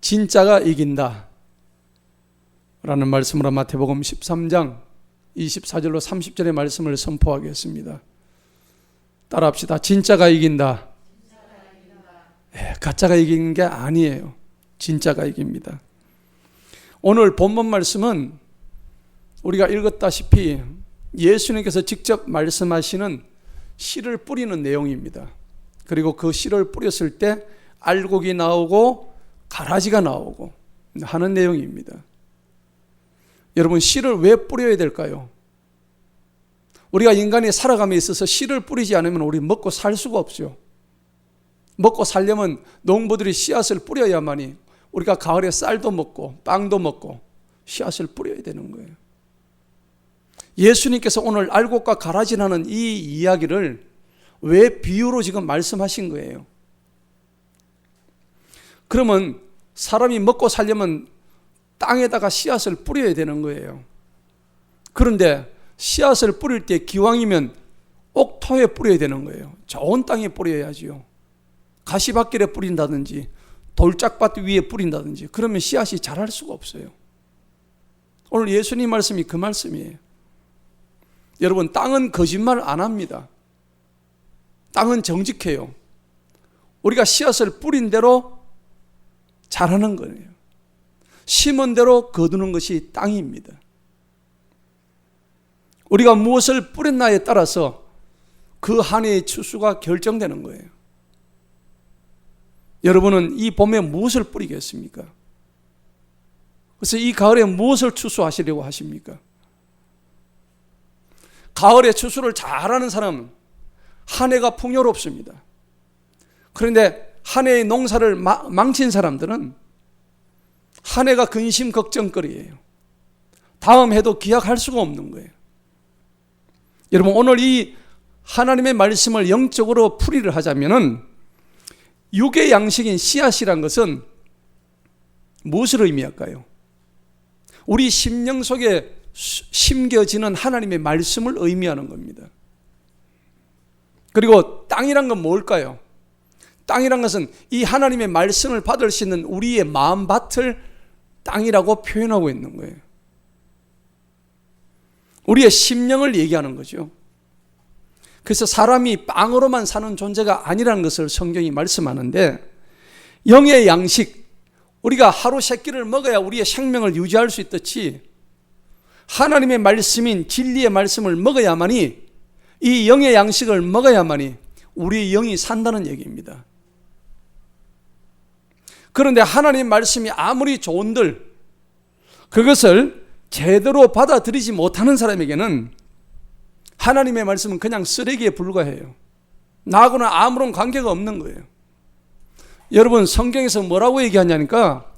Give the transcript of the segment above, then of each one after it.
진짜가 이긴다 라는 말씀으로 마태복음 13장 24절로 30절의 말씀을 선포하겠습니다. 따라합시다. 진짜가 이긴다. 가짜가 이기는 게 아니에요. 진짜가 이깁니다. 오늘 본문 말씀은 우리가 읽었다시피 예수님께서 직접 말씀하시는 씨를 뿌리는 내용입니다. 그리고 그 씨를 뿌렸을 때 알곡이 나오고 가라지가 나오고 하는 내용입니다. 여러분, 씨를 왜 뿌려야 될까요? 우리가 인간이 살아감에 있어서 씨를 뿌리지 않으면 우리 먹고 살 수가 없죠. 먹고 살려면 농부들이 씨앗을 뿌려야만이 우리가 가을에 쌀도 먹고 빵도 먹고 씨앗을 뿌려야 되는 거예요. 예수님께서 오늘 알곡과 가라지라는 이 이야기를 왜 비유로 지금 말씀하신 거예요? 그러면 사람이 먹고 살려면 땅에다가 씨앗을 뿌려야 되는 거예요. 그런데 씨앗을 뿌릴 때 기왕이면 옥토에 뿌려야 되는 거예요. 좋은 땅에 뿌려야지요. 가시밭길에 뿌린다든지 돌짝밭 위에 뿌린다든지 그러면 씨앗이 자랄 수가 없어요. 오늘 예수님 말씀이 그 말씀이에요. 여러분, 땅은 거짓말 안 합니다. 땅은 정직해요. 우리가 씨앗을 뿌린 대로 자라는 거예요. 심은 대로 거두는 것이 땅입니다. 우리가 무엇을 뿌렸나에 따라서 그 한 해의 추수가 결정되는 거예요. 여러분은 이 봄에 무엇을 뿌리겠습니까? 그래서 이 가을에 무엇을 추수하시려고 하십니까? 가을에 추수를 잘하는 사람은 한 해가 풍요롭습니다. 그런데 한 해의 농사를 망친 사람들은 한 해가 근심 걱정거리예요. 다음 해도 기약할 수가 없는 거예요. 여러분, 오늘 이 하나님의 말씀을 영적으로 풀이를 하자면은 육의 양식인 씨앗이란 것은 무엇을 의미할까요? 우리 심령 속에 심겨지는 하나님의 말씀을 의미하는 겁니다. 그리고 땅이란 건 뭘까요? 땅이란 것은 이 하나님의 말씀을 받을 수 있는 우리의 마음밭을 땅이라고 표현하고 있는 거예요. 우리의 심령을 얘기하는 거죠. 그래서 사람이 빵으로만 사는 존재가 아니라는 것을 성경이 말씀하는데, 영의 양식, 우리가 하루 세 끼를 먹어야 우리의 생명을 유지할 수 있듯이 하나님의 말씀인 진리의 말씀을 먹어야만이, 이 영의 양식을 먹어야만이 우리의 영이 산다는 얘기입니다. 그런데 하나님 말씀이 아무리 좋은들 그것을 제대로 받아들이지 못하는 사람에게는 하나님의 말씀은 그냥 쓰레기에 불과해요. 나하고는 아무런 관계가 없는 거예요. 여러분, 성경에서 뭐라고 얘기하냐니까,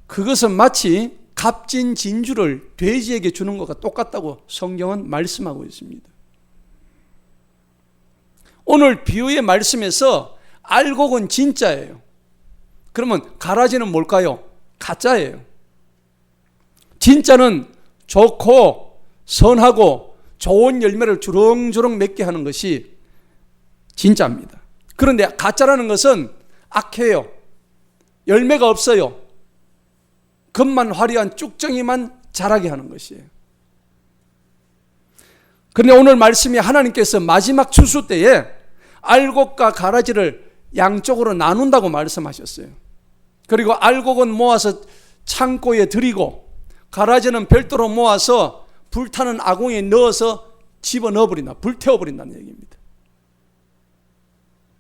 그것은 마치 값진 진주를 돼지에게 주는 것과 똑같다고 성경은 말씀하고 있습니다. 오늘 비유의 말씀에서 알곡은 진짜예요. 그러면 가라지는 뭘까요? 가짜예요. 진짜는 좋고 선하고 좋은 열매를 주렁주렁 맺게 하는 것이 진짜입니다. 그런데 가짜라는 것은 악해요. 열매가 없어요. 겉만 화려한 쭉정이만 자라게 하는 것이에요. 그런데 오늘 말씀이 하나님께서 마지막 추수 때에 알곡과 가라지를 양쪽으로 나눈다고 말씀하셨어요. 그리고 알곡은 모아서 창고에 들이고 가라지는 별도로 모아서 불타는 아궁이에 넣어서 집어넣어버린다, 불태워버린다는 얘기입니다.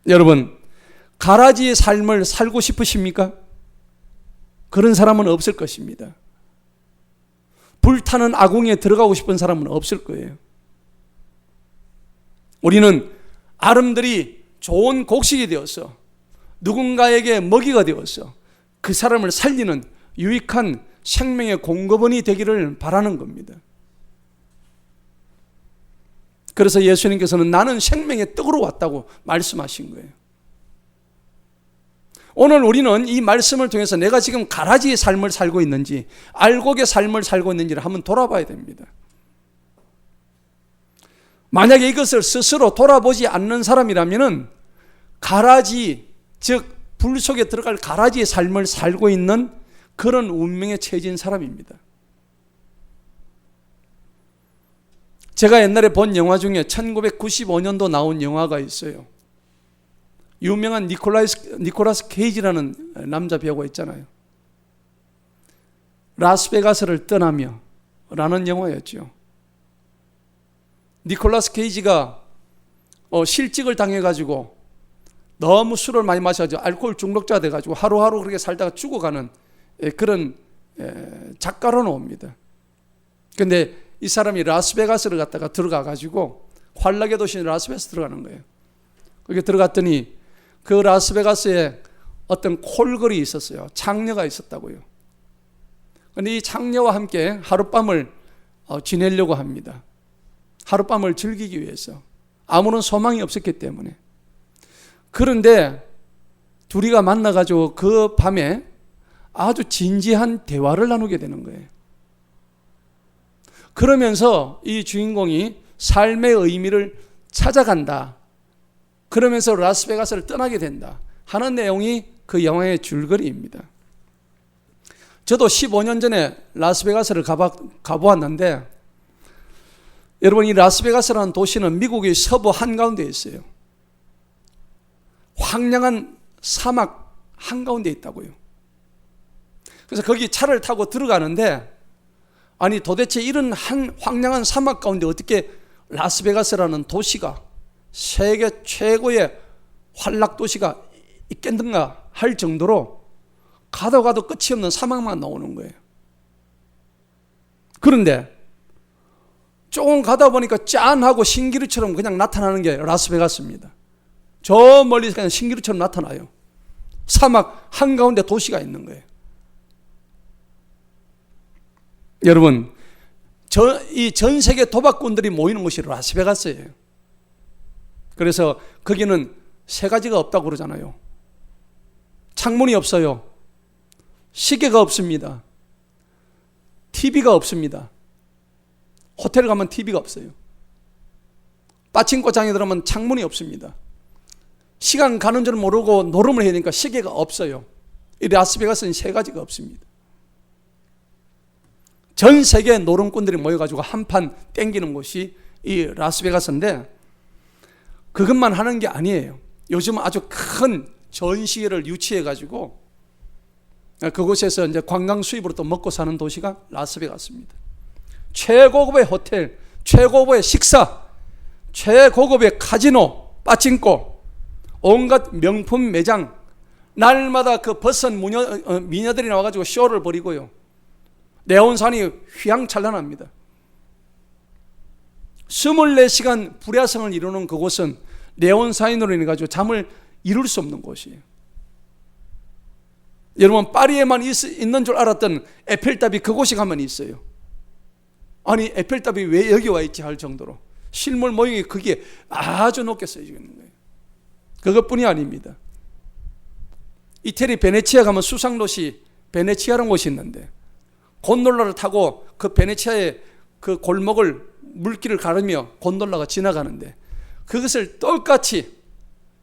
여러분, 가라지의 삶을 살고 싶으십니까? 그런 사람은 없을 것입니다. 불타는 아궁이에 들어가고 싶은 사람은 없을 거예요. 우리는 아름들이 좋은 곡식이 되어서 누군가에게 먹이가 되어서 그 사람을 살리는 유익한 생명의 공급원이 되기를 바라는 겁니다. 그래서 예수님께서는 나는 생명의 떡으로 왔다고 말씀하신 거예요. 오늘 우리는 이 말씀을 통해서 내가 지금 가라지의 삶을 살고 있는지 알곡의 삶을 살고 있는지를 한번 돌아봐야 됩니다. 만약에 이것을 스스로 돌아보지 않는 사람이라면 가라지, 즉 불 속에 들어갈 가라지의 삶을 살고 있는 그런 운명에 처해진 사람입니다. 제가 옛날에 본 영화 중에 1995년도 나온 영화가 있어요. 유명한 니콜라스 케이지라는 남자 배우가 있잖아요. 라스베가스를 떠나며 라는 영화였죠. 니콜라스 케이지가 실직을 당해가지고 너무 술을 많이 마셔가지고 알코올 중독자가 돼가지고 하루하루 그렇게 살다가 죽어가는 그런 작가로 나옵니다. 근데 이 사람이 라스베가스를 갔다가 들어가가지고 환락의 도시인 라스베가스 들어가는 거예요. 거기 들어갔더니 그 라스베가스에 어떤 콜걸이 있었어요. 창녀가 있었다고요. 근데 이 창녀와 함께 하룻밤을 지내려고 합니다. 하룻밤을 즐기기 위해서. 아무런 소망이 없었기 때문에. 그런데 둘이가 만나가지고 그 밤에 아주 진지한 대화를 나누게 되는 거예요. 그러면서 이 주인공이 삶의 의미를 찾아간다. 그러면서 라스베가스를 떠나게 된다 하는 내용이 그 영화의 줄거리입니다. 저도 15년 전에 라스베가스를 가보았는데, 여러분, 이 라스베가스라는 도시는 미국의 서부 한가운데에 있어요. 황량한 사막 한가운데에 있다고요. 그래서 거기 차를 타고 들어가는데, 아니 도대체 이런 황량한 사막 가운데 어떻게 라스베가스라는 도시가, 세계 최고의 환락 도시가 있겠는가 할 정도로 가도 끝이 없는 사막만 나오는 거예요. 그런데 조금 가다 보니까 짠하고 신기루처럼 그냥 나타나는 게 라스베가스입니다. 저 멀리 그냥 신기루처럼 나타나요. 사막 한가운데 도시가 있는 거예요. 여러분, 이 전 세계 도박꾼들이 모이는 곳이 라스베가스예요. 그래서 거기는 세 가지가 없다고 그러잖아요. 창문이 없어요. 시계가 없습니다. TV가 없습니다. 호텔 가면 TV가 없어요. 빠칭코장에 들어가면 창문이 없습니다. 시간 가는 줄 모르고 노름을 해야 되니까 시계가 없어요. 이 라스베가스는 세 가지가 없습니다. 전 세계 노름꾼들이 모여가지고 한판 땡기는 곳이 이 라스베가스인데, 그것만 하는 게 아니에요. 요즘 아주 큰 전시회를 유치해가지고 그곳에서 이제 관광 수입으로 또 먹고 사는 도시가 라스베가스입니다. 최고급의 호텔, 최고급의 식사, 최고급의 카지노, 빠칭코, 온갖 명품 매장, 날마다 그 벗은 미녀들이 나와가지고 쇼를 벌이고요. 네온산이 휘황찬란합니다. 24시간 불야성을 이루는 그곳은 네온사인으로 인해 가지고 잠을 이룰 수 없는 곳이에요. 여러분, 파리에만 있는 줄 알았던 에펠탑이 그곳에 가면 있어요. 아니, 에펠탑이 왜 여기 와 있지 할 정도로 실물 모형이 그게 아주 높게 써져 있는 거예요. 그것뿐이 아닙니다. 이태리 베네치아 가면 수상도시 베네치아라는 곳이 있는데, 곤돌라를 타고 그 베네치아의 그 골목을 물길을 가르며 곤돌라가 지나가는데, 그것을 똑같이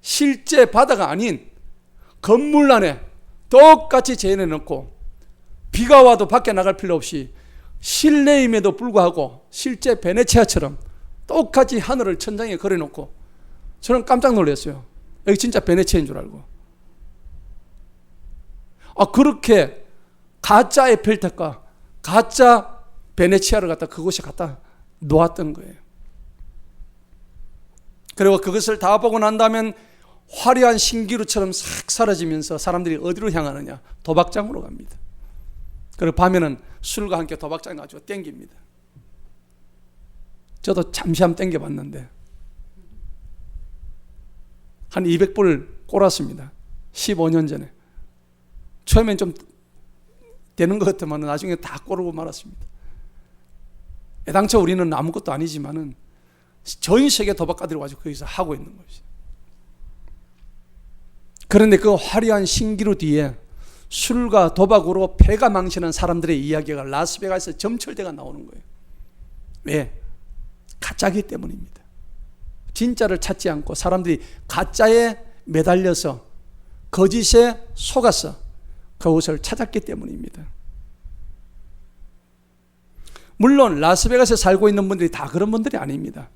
실제 바다가 아닌 건물 안에 똑같이 재현해 놓고, 비가 와도 밖에 나갈 필요 없이 실내임에도 불구하고 실제 베네치아처럼 똑같이 하늘을 천장에 걸어놓고, 저는 깜짝 놀랐어요. 여기 진짜 베네치아인 줄 알고. 그렇게 가짜 에펠탑과 가짜 베네치아를 갖다 그곳에 갖다 놓았던 거예요. 그리고 그것을 다 보고 난 다음엔 화려한 신기루처럼 싹 사라지면서 사람들이 어디로 향하느냐? 도박장으로 갑니다. 그리고 밤에는 술과 함께 도박장 가지고 땡깁니다. 저도 잠시 한번 땡겨봤는데 한 200불 꼴았습니다. 15년 전에. 처음엔 좀 되는 것 같지만 나중에 다 꼬르고 말았습니다. 애당초 우리는 아무것도 아니지만은 전 세계 도박가들이 와서 거기서 하고 있는 것이. 그런데 그 화려한 신기루 뒤에 술과 도박으로 패가 망치는 사람들의 이야기가 라스베가스에서 점철대가 나오는 거예요. 왜? 가짜기 때문입니다. 진짜를 찾지 않고 사람들이 가짜에 매달려서 거짓에 속아서 그곳을 찾았기 때문입니다. 물론 라스베가스에 살고 있는 분들이 다 그런 분들이 아닙니다.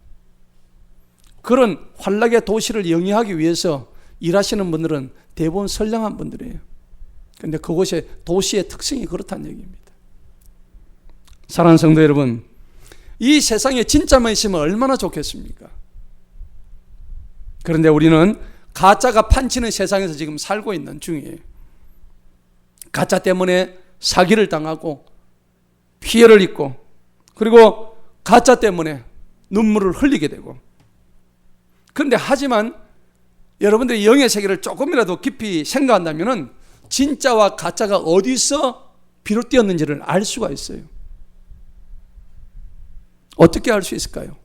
그런 환락의 도시를 영위하기 위해서 일하시는 분들은 대부분 선량한 분들이에요. 그런데 그곳의 도시의 특성이 그렇다는 얘기입니다. 사랑하는 성도 여러분, 이 세상에 진짜만 있으면 얼마나 좋겠습니까? 그런데 우리는 가짜가 판치는 세상에서 지금 살고 있는 중이에요. 가짜 때문에 사기를 당하고 피해를 입고, 그리고 가짜 때문에 눈물을 흘리게 되고. 그런데 하지만 여러분들이 영의 세계를 조금이라도 깊이 생각한다면 진짜와 가짜가 어디서 비롯되었는지를 알 수가 있어요. 어떻게 알 수 있을까요?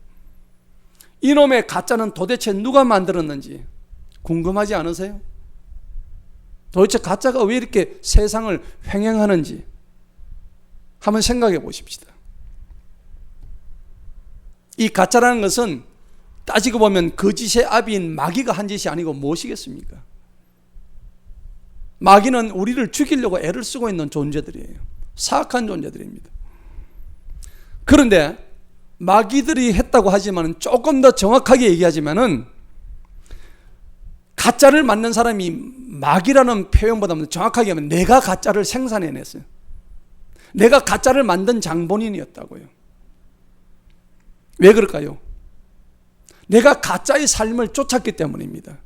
이놈의 가짜는 도대체 누가 만들었는지 궁금하지 않으세요? 도대체 가짜가 왜 이렇게 세상을 횡행하는지 한번 생각해 보십시다. 이 가짜라는 것은 따지고 보면 거짓의 아비인 마귀가 한 짓이 아니고 무엇이겠습니까? 마귀는 우리를 죽이려고 애를 쓰고 있는 존재들이에요. 사악한 존재들입니다. 그런데 마귀들이 했다고 하지만 조금 더 정확하게 얘기하지만은 가짜를 만든 사람이 마귀라는 표현보다는 정확하게 하면 내가 가짜를 생산해냈어요. 내가 가짜를 만든 장본인이었다고요. 왜 그럴까요? 내가 가짜의 삶을 쫓았기 때문입니다.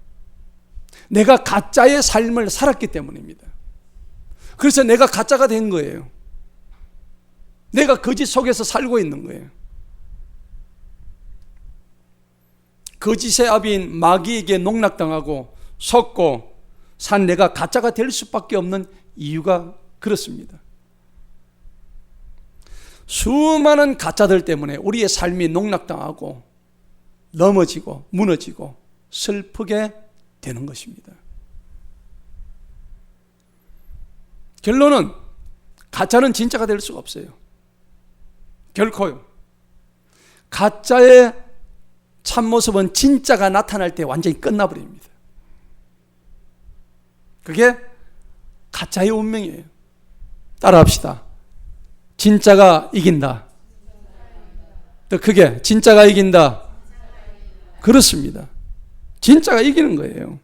내가 가짜의 삶을 살았기 때문입니다. 그래서 내가 가짜가 된 거예요. 내가 거짓 속에서 살고 있는 거예요. 거짓의 아비인 마귀에게 농락당하고 속고 산 내가 가짜가 될 수밖에 없는 이유가 그렇습니다. 수많은 가짜들 때문에 우리의 삶이 농락당하고 넘어지고 무너지고 슬프게 되는 것입니다. 결론은 가짜는 진짜가 될 수가 없어요. 결코요. 가짜의 참모습은 진짜가 나타날 때 완전히 끝나버립니다. 그게 가짜의 운명이에요. 따라합시다. 진짜가 이긴다. 더 크게, 진짜가 이긴다. 그렇습니다. 진짜가 이기는 거예요.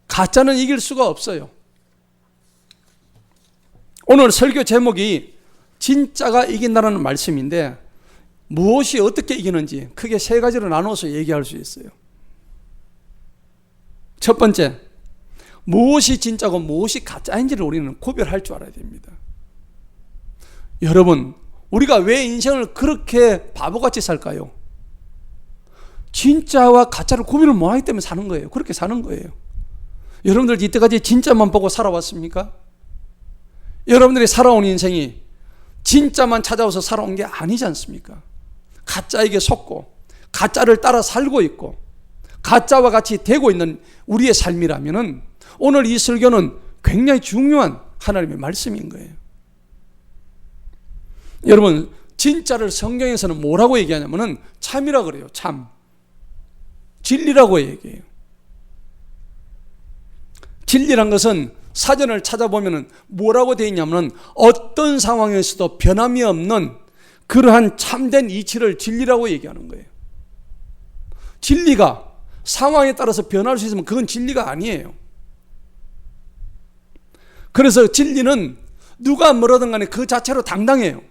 가짜는 이길 수가 없어요. 오늘 설교 제목이 진짜가 이긴다는 말씀인데 무엇이 어떻게 이기는지 크게 세 가지로 나눠서 얘기할 수 있어요. 첫 번째, 무엇이 진짜고 무엇이 가짜인지를 우리는 구별할 줄 알아야 됩니다. 여러분, 우리가 왜 인생을 그렇게 바보같이 살까요? 진짜와 가짜를 구별을 못하기 때문에 사는 거예요. 그렇게 사는 거예요. 여러분들 이때까지 진짜만 보고 살아왔습니까? 여러분들이 살아온 인생이 진짜만 찾아와서 살아온 게 아니지 않습니까? 가짜에게 속고 가짜를 따라 살고 있고 가짜와 같이 되고 있는 우리의 삶이라면 오늘 이 설교는 굉장히 중요한 하나님의 말씀인 거예요. 여러분, 진짜를 성경에서는 뭐라고 얘기하냐면 참이라고 그래요. 참. 진리라고 얘기해요. 진리란 것은 사전을 찾아보면 뭐라고 되어 있냐면 어떤 상황에서도 변함이 없는 그러한 참된 이치를 진리라고 얘기하는 거예요. 진리가 상황에 따라서 변할 수 있으면 그건 진리가 아니에요. 그래서 진리는 누가 뭐라든 간에 그 자체로 당당해요.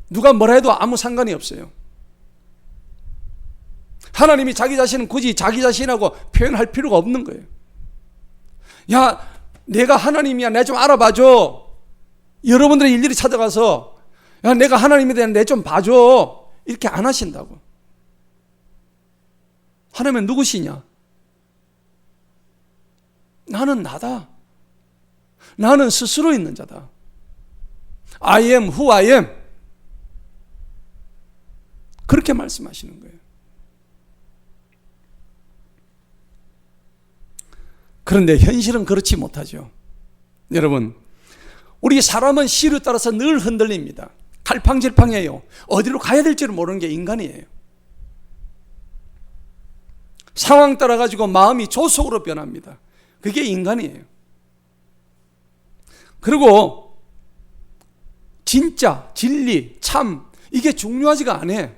누가 뭐라 해도 아무 상관이 없어요. 하나님이 자기 자신은 굳이 자기 자신하고 표현할 필요가 없는 거예요. 야, 내가 하나님이야, 내 좀 알아봐줘. 여러분들이 일일이 찾아가서 야, 내가 하나님에 대한 내 좀 봐줘. 이렇게 안 하신다고. 하나님은 누구시냐? 나는 나다. 나는 스스로 있는 자다. I am who I am. 그렇게 말씀하시는 거예요. 그런데 현실은 그렇지 못하죠. 여러분, 우리 사람은 시류에 따라서 늘 흔들립니다. 갈팡질팡해요. 어디로 가야 될지를 모르는 게 인간이에요. 상황 따라 가지고 마음이 조속으로 변합니다. 그게 인간이에요. 그리고 진짜, 진리, 참 이게 중요하지가 않아.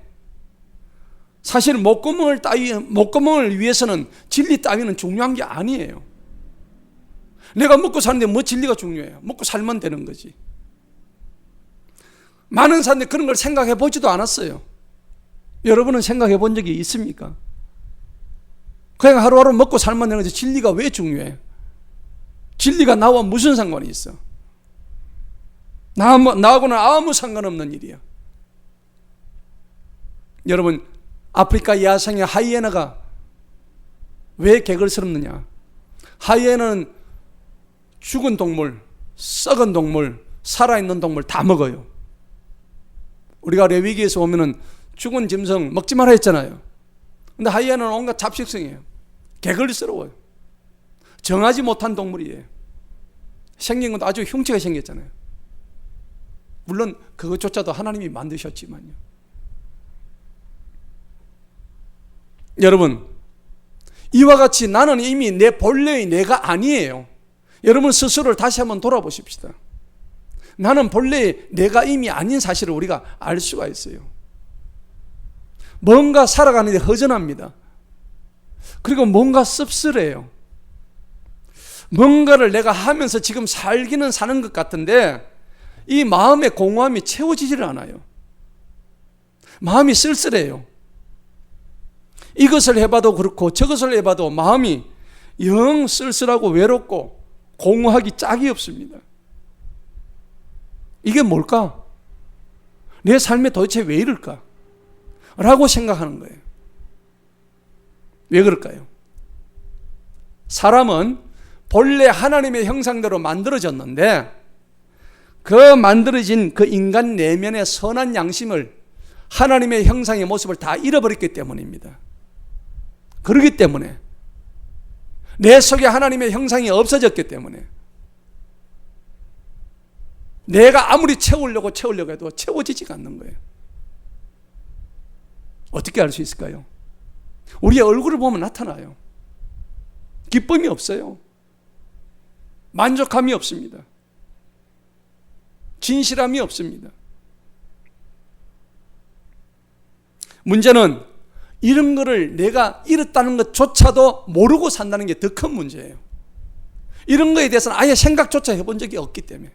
사실 목구멍을 위해서는 진리 따위는 중요한 게 아니에요. 내가 먹고 사는데 뭐 진리가 중요해요? 먹고 살면 되는 거지. 많은 사람들이 그런 걸 생각해 보지도 않았어요. 여러분은 생각해 본 적이 있습니까? 그냥 하루하루 먹고 살면 되는 거지. 진리가 왜 중요해? 진리가 나와 무슨 상관이 있어? 나하고는 아무 상관없는 일이야. 여러분, 아프리카 야생의 하이에나가 왜 개걸스럽느냐? 하이에나는 죽은 동물, 썩은 동물, 살아있는 동물 다 먹어요. 우리가 레위기에서 보면은 죽은 짐승 먹지 마라 했잖아요. 근데 하이에나는 온갖 잡식성이에요. 개걸스러워요. 정하지 못한 동물이에요. 생긴 것도 아주 흉측하게 생겼잖아요. 물론 그것조차도 하나님이 만드셨지만요. 여러분, 이와 같이 나는 이미 내 본래의 내가 아니에요. 여러분 스스로를 다시 한번 돌아보십시다. 나는 본래의 내가 이미 아닌 사실을 우리가 알 수가 있어요. 뭔가 살아가는데 허전합니다. 그리고 뭔가 씁쓸해요. 뭔가를 내가 하면서 지금 살기는 사는 것 같은데 이 마음의 공허함이 채워지지를 않아요. 마음이 쓸쓸해요. 이것을 해봐도 그렇고 저것을 해봐도 마음이 영 쓸쓸하고 외롭고 공허하기 짝이 없습니다. 이게 뭘까? 내 삶에 도대체 왜 이럴까? 라고 생각하는 거예요. 왜 그럴까요? 사람은 본래 하나님의 형상대로 만들어졌는데 그 만들어진 그 인간 내면의 선한 양심을 하나님의 형상의 모습을 다 잃어버렸기 때문입니다. 그렇기 때문에 내 속에 하나님의 형상이 없어졌기 때문에 내가 아무리 채우려고 해도 채워지지가 않는 거예요. 어떻게 알 수 있을까요? 우리의 얼굴을 보면 나타나요. 기쁨이 없어요. 만족함이 없습니다. 진실함이 없습니다. 문제는 이런 거를 내가 잃었다는 것조차도 모르고 산다는 게 더 큰 문제예요. 이런 거에 대해서는 아예 생각조차 해본 적이 없기 때문에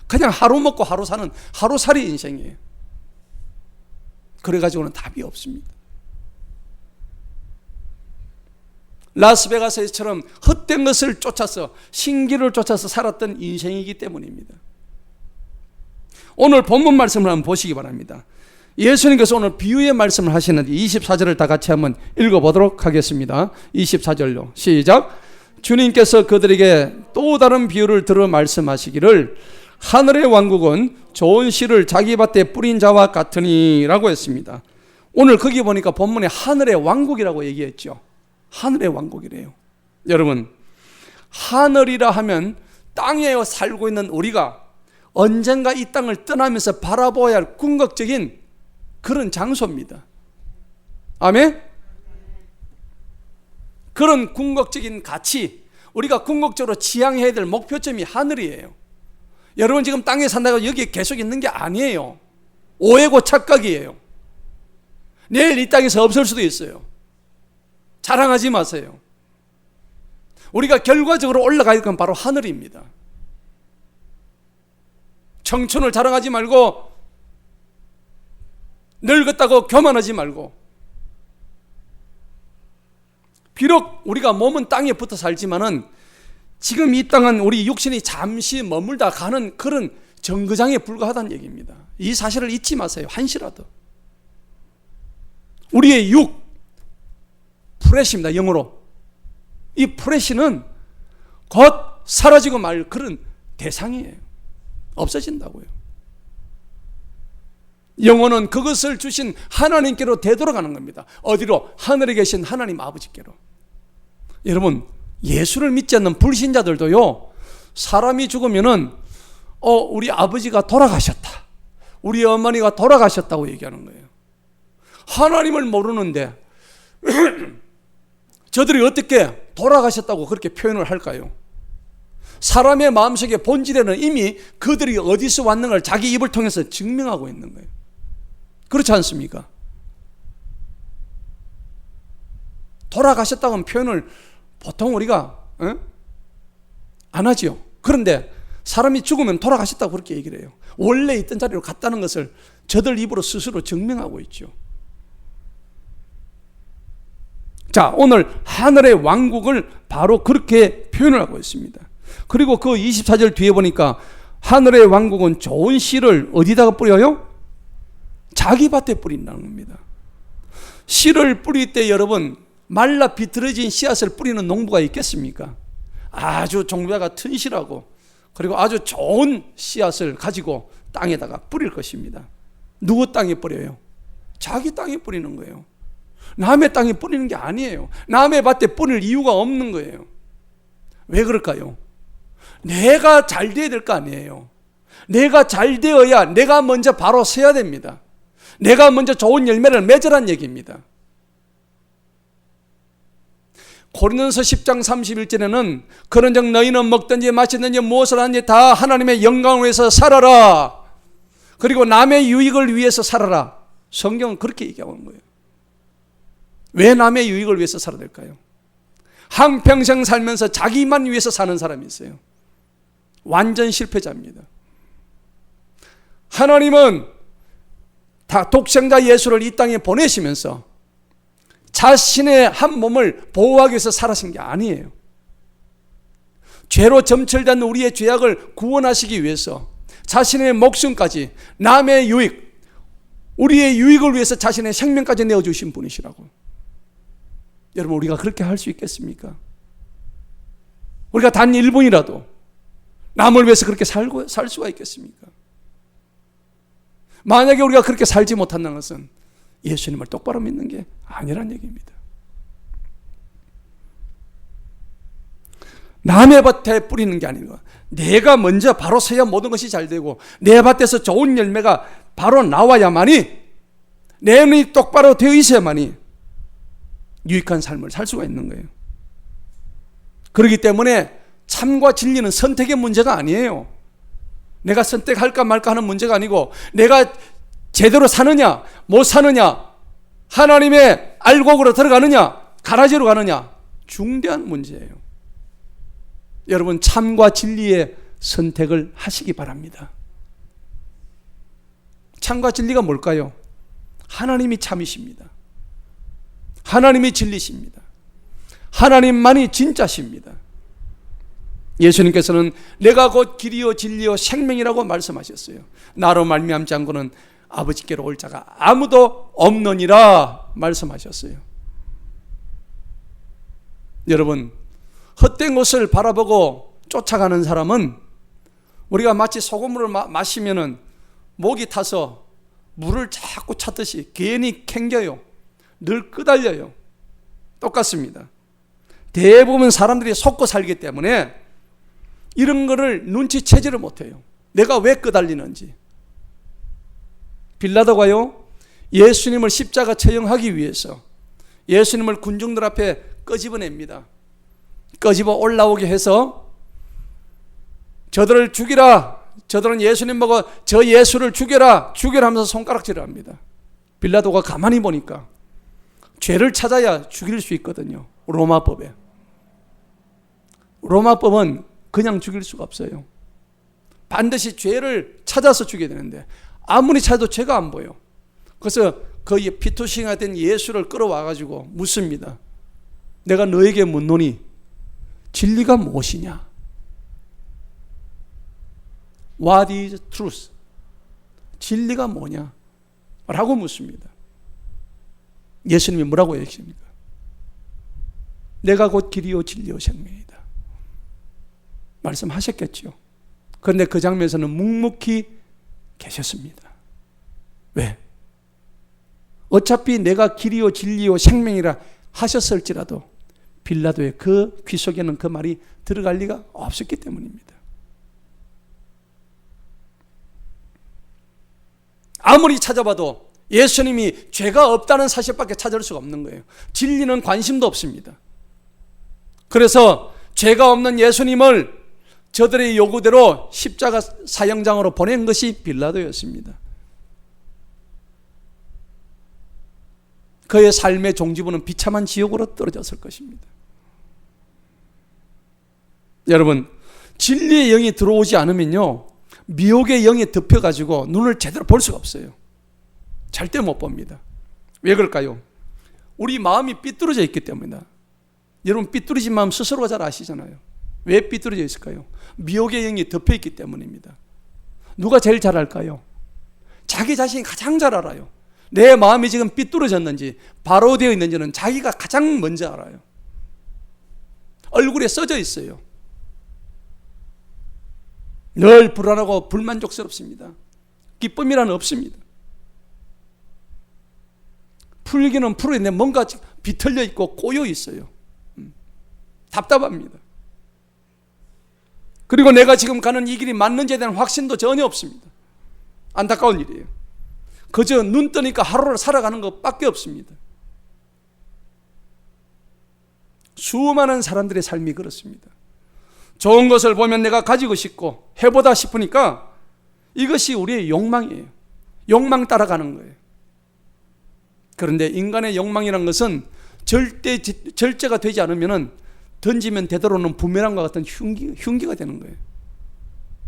그냥 하루 먹고 하루 사는 하루살이 인생이에요. 그래가지고는 답이 없습니다. 라스베가스처럼 헛된 것을 쫓아서 신기를 쫓아서 살았던 인생이기 때문입니다. 오늘 본문 말씀을 한번 보시기 바랍니다. 예수님께서 오늘 비유의 말씀을 하시는데 24절을 다 같이 한번 읽어보도록 하겠습니다. 24절로 시작. 주님께서 그들에게 또 다른 비유를 들어 말씀하시기를 하늘의 왕국은 좋은 씨를 자기 밭에 뿌린 자와 같으니 라고 했습니다. 오늘 거기 보니까 본문에 하늘의 왕국이라고 얘기했죠. 하늘의 왕국이래요. 여러분, 하늘이라 하면 땅에 살고 있는 우리가 언젠가 이 땅을 떠나면서 바라보아야 할 궁극적인 그런 장소입니다. 아멘? 그런 궁극적인 가치, 우리가 궁극적으로 지향해야 될 목표점이 하늘이에요. 여러분 지금 땅에 산다고 여기 계속 있는 게 아니에요. 오해고 착각이에요. 내일 이 땅에서 없을 수도 있어요. 자랑하지 마세요. 우리가 결과적으로 올라가야 될 건 바로 하늘입니다. 청춘을 자랑하지 말고 늙었다고 교만하지 말고 비록 우리가 몸은 땅에 붙어 살지만은 지금 이 땅은 우리 육신이 잠시 머물다 가는 그런 정거장에 불과하다는 얘기입니다. 이 사실을 잊지 마세요. 한시라도. 우리의 육, 프레시입니다. 영어로. 이 프레시는 곧 사라지고 말 그런 대상이에요. 없어진다고요. 영혼은 그것을 주신 하나님께로 되돌아가는 겁니다. 어디로? 하늘에 계신 하나님 아버지께로. 여러분, 예수를 믿지 않는 불신자들도요, 사람이 죽으면은 우리 아버지가 돌아가셨다, 우리 어머니가 돌아가셨다고 얘기하는 거예요. 하나님을 모르는데 저들이 어떻게 돌아가셨다고 그렇게 표현을 할까요? 사람의 마음속의 본질에는 이미 그들이 어디서 왔는가를 자기 입을 통해서 증명하고 있는 거예요. 그렇지 않습니까? 돌아가셨다고 하는 표현을 보통 우리가 안 하지요. 그런데 사람이 죽으면 돌아가셨다고 그렇게 얘기를 해요. 원래 있던 자리로 갔다는 것을 저들 입으로 스스로 증명하고 있죠. 자, 오늘 하늘의 왕국을 바로 그렇게 표현을 하고 있습니다. 그리고 그 24절 뒤에 보니까 하늘의 왕국은 좋은 씨를 어디다가 뿌려요? 자기 밭에 뿌린다는 겁니다. 씨를 뿌릴 때 여러분, 말라 비틀어진 씨앗을 뿌리는 농부가 있겠습니까? 아주 종자가 튼실하고 그리고 아주 좋은 씨앗을 가지고 땅에다가 뿌릴 것입니다. 누구 땅에 뿌려요? 자기 땅에 뿌리는 거예요. 남의 땅에 뿌리는 게 아니에요. 남의 밭에 뿌릴 이유가 없는 거예요. 왜 그럴까요? 내가 잘 돼야 될 거 아니에요. 내가 잘 되어야 내가 먼저 바로 서야 됩니다. 내가 먼저 좋은 열매를 맺으란 얘기입니다. 고린도서 10장 31절에는 그런즉 너희는 먹든지 마시든지 무엇을 하든지 다 하나님의 영광을 위해서 살아라. 그리고 남의 유익을 위해서 살아라. 성경은 그렇게 얘기하고 있는 거예요. 왜 남의 유익을 위해서 살아야 될까요? 한평생 살면서 자기만 위해서 사는 사람이 있어요. 완전 실패자입니다. 하나님은 다 독생자 예수를 이 땅에 보내시면서 자신의 한 몸을 보호하기 위해서 살아신 게 아니에요. 죄로 점철된 우리의 죄악을 구원하시기 위해서 자신의 목숨까지 남의 유익, 우리의 유익을 위해서 자신의 생명까지 내어주신 분이시라고. 여러분, 우리가 그렇게 할 수 있겠습니까? 우리가 단 1분이라도 남을 위해서 그렇게 살 수가 있겠습니까? 만약에 우리가 그렇게 살지 못한다는 것은 예수님을 똑바로 믿는 게 아니란 얘기입니다. 남의 밭에 뿌리는 게 아니고 내가 먼저 바로 서야 모든 것이 잘 되고 내 밭에서 좋은 열매가 바로 나와야만이, 내 눈이 똑바로 되어 있어야만이 유익한 삶을 살 수가 있는 거예요. 그렇기 때문에 참과 진리는 선택의 문제가 아니에요. 내가 선택할까 말까 하는 문제가 아니고 내가 제대로 사느냐 못 사느냐, 하나님의 알곡으로 들어가느냐 가라지로 가느냐, 중대한 문제예요. 여러분, 참과 진리의 선택을 하시기 바랍니다. 참과 진리가 뭘까요? 하나님이 참이십니다. 하나님이 진리십니다. 하나님만이 진짜십니다. 예수님께서는 내가 곧 길이요 진리요 생명이라고 말씀하셨어요. 나로 말미암지 않고는 아버지께로 올 자가 아무도 없느니라 말씀하셨어요. 여러분, 헛된 것을 바라보고 쫓아가는 사람은 우리가 마치 소금물을 마시면은 목이 타서 물을 자꾸 찾듯이 괜히 캥겨요. 늘 끄달려요. 똑같습니다. 대부분 사람들이 속고 살기 때문에 이런 거를 눈치채지를 못해요. 내가 왜 끄달리는지. 빌라도가요, 예수님을 십자가 처형하기 위해서 예수님을 군중들 앞에 끄집어냅니다. 끄집어 올라오게 해서 저들을 죽이라, 저들은 예수님 보고 저 예수를 죽여라, 죽여라 하면서 손가락질을 합니다. 빌라도가 가만히 보니까 죄를 찾아야 죽일 수 있거든요. 로마법에. 로마법은 그냥 죽일 수가 없어요. 반드시 죄를 찾아서 죽여야 되는데 아무리 찾아도 죄가 안 보여. 그래서 그 피투시가 된 예수를 끌어와가지고 묻습니다. 내가 너에게 묻노니 진리가 무엇이냐? What is truth? 진리가 뭐냐? 라고 묻습니다. 예수님이 뭐라고 얘기하십니까? 내가 곧 길이요 진리요 생명이다 말씀하셨겠죠. 그런데 그 장면에서는 묵묵히 계셨습니다. 왜? 어차피 내가 길이요 진리요 생명이라 하셨을지라도 빌라도의 그 귀 속에는 그 말이 들어갈 리가 없었기 때문입니다. 아무리 찾아봐도 예수님이 죄가 없다는 사실밖에 찾을 수가 없는 거예요. 진리는 관심도 없습니다. 그래서 죄가 없는 예수님을 저들의 요구대로 십자가 사형장으로 보낸 것이 빌라도였습니다. 그의 삶의 종지부는 비참한 지옥으로 떨어졌을 것입니다. 여러분, 진리의 영이 들어오지 않으면요, 미혹의 영이 덮여가지고 눈을 제대로 볼 수가 없어요. 절대 못 봅니다. 왜 그럴까요? 우리 마음이 삐뚤어져 있기 때문이다. 여러분, 삐뚤어진 마음 스스로가 잘 아시잖아요. 왜 삐뚤어져 있을까요? 미혹의 영이 덮여 있기 때문입니다. 누가 제일 잘 알까요? 자기 자신이 가장 잘 알아요. 내 마음이 지금 삐뚤어졌는지 바로 되어 있는지는 자기가 가장 먼저 알아요. 얼굴에 써져 있어요. 늘 불안하고 불만족스럽습니다. 기쁨이란 없습니다. 풀기는 풀어있는데 뭔가 비틀려 있고 꼬여 있어요. 답답합니다. 그리고 내가 지금 가는 이 길이 맞는지에 대한 확신도 전혀 없습니다. 안타까운 일이에요. 그저 눈 뜨니까 하루를 살아가는 것밖에 없습니다. 수많은 사람들의 삶이 그렇습니다. 좋은 것을 보면 내가 가지고 싶고 해보다 싶으니까 이것이 우리의 욕망이에요. 욕망 따라가는 거예요. 그런데 인간의 욕망이란 것은 절제가 되지 않으면 던지면 되돌아오는 부메랑과 같은 흉기가 되는 거예요.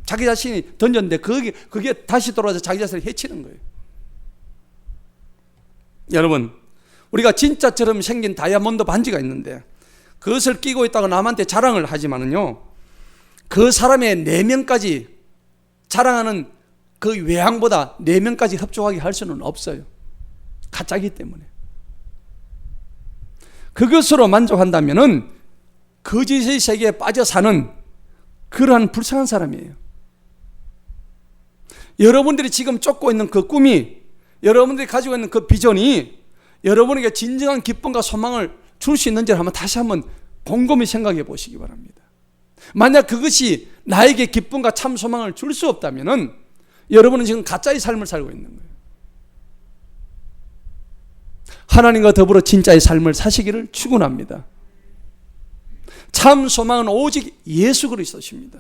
자기 자신이 던졌는데 그게 다시 돌아와서 자기 자신을 해치는 거예요. 여러분, 우리가 진짜처럼 생긴 다이아몬드 반지가 있는데 그것을 끼고 있다고 남한테 자랑을 하지만은요, 그 사람의 내면까지 자랑하는 그 외향보다 내면까지 흡족하게 할 수는 없어요. 가짜이기 때문에. 그것으로 만족한다면은 거짓의 세계에 빠져 사는 그러한 불쌍한 사람이에요. 여러분들이 지금 쫓고 있는 그 꿈이, 여러분들이 가지고 있는 그 비전이 여러분에게 진정한 기쁨과 소망을 줄 수 있는지를 다시 한번 곰곰이 생각해 보시기 바랍니다. 만약 그것이 나에게 기쁨과 참 소망을 줄 수 없다면은 여러분은 지금 가짜의 삶을 살고 있는 거예요. 하나님과 더불어 진짜의 삶을 사시기를 축원합니다. 참 소망은 오직 예수 그리스도십니다.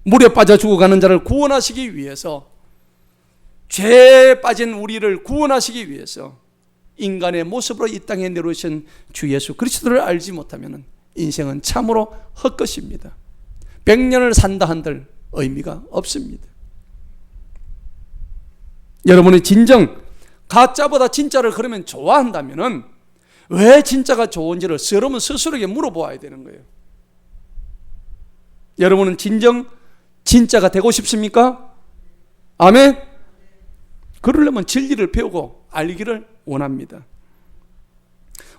물에 빠져 죽어가는 자를 구원하시기 위해서, 죄에 빠진 우리를 구원하시기 위해서 인간의 모습으로 이 땅에 내려오신 주 예수 그리스도를 알지 못하면 인생은 참으로 헛것입니다. 100년을 산다 한들 의미가 없습니다. 여러분이 진정 가짜보다 진짜를 그러면 좋아한다면 왜 진짜가 좋은지를 여러분 스스로에게 물어보아야 되는 거예요. 여러분은 진정 진짜가 되고 싶습니까? 아멘? 그러려면 진리를 배우고 알기를 원합니다.